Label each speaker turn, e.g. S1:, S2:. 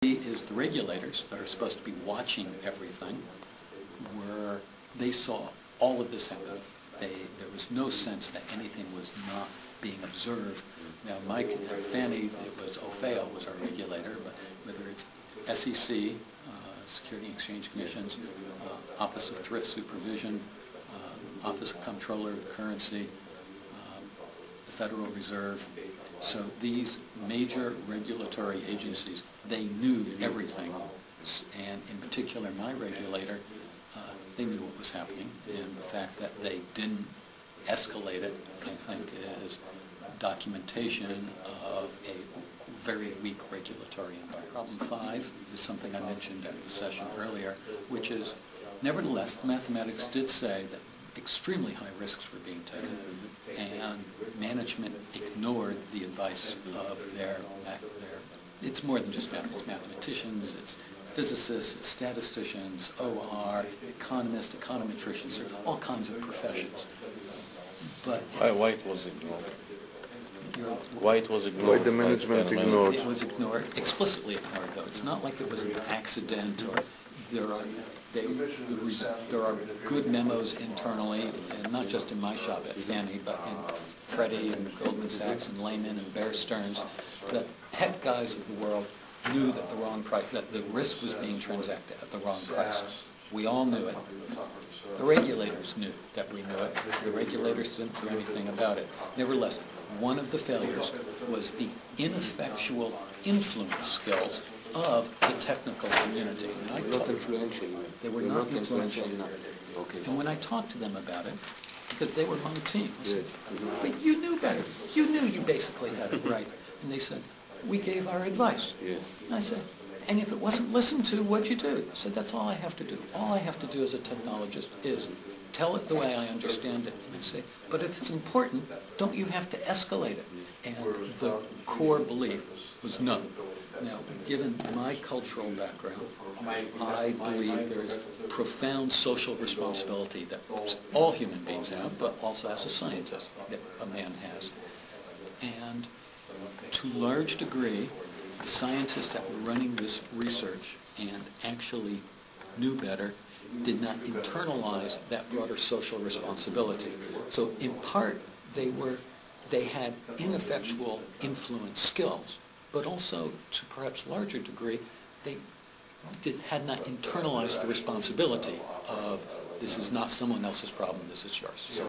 S1: Is the regulators that are supposed to be watching everything, they saw all of this happen. There was no sense that anything was not being observed. Now, Fannie, it was OFEO was our regulator, but whether it's SEC, Security and Exchange Commissions, Office of Thrift Supervision, Office of Comptroller of the Currency, the Federal Reserve. So these major regulatory agencies, they knew everything, and in particular my regulator, they knew what was happening, and the fact that they didn't escalate it, I think, is documentation of a very weak regulatory environment. Problem 5 is something I mentioned at the session earlier, which is, nevertheless, mathematics did say that extremely high risks were being taken, and management ignored the advice of it's more than just mathematicians, it's physicists, it's statisticians, OR, economists, econometricians, all kinds of professions. But
S2: why it was ignored? Why it was ignored?
S3: Why the management ignored?
S1: It was ignored, explicitly ignored, though. It's not like it was an accident, or there are good memos internally, and not just in my shop at Fannie, but in Freddie and Goldman Sachs and Lehman and Bear Stearns. The tech guys of the world knew that that the risk was being transacted at the wrong price. We all knew it. The regulators knew that we knew it. The regulators didn't do anything about it. Nevertheless, one of the failures was the ineffectual influence skills of the technical community.
S4: Not influential.
S1: They were not influential enough.
S4: Okay.
S1: And when I talked to them about it, because they were my team, I said,
S4: Yes.
S1: but you knew better. You knew you basically had it right. And they said, we gave our advice.
S4: Yes.
S1: And I said, and if it wasn't listened to, what'd you do? I said, that's all I have to do. All I have to do as a technologist is tell it the way I understand it. And I say, but if it's important, don't you have to escalate it? And the core belief was no. Now, given my cultural background, I believe there is profound social responsibility that all human beings have, but also as a scientist that a man has. And to a large degree, the scientists that were running this research and actually knew better did not internalize that broader social responsibility. So in part, they had ineffectual influence skills, but also to perhaps larger degree, they had not internalized the responsibility of this is not someone else's problem, this is yours. So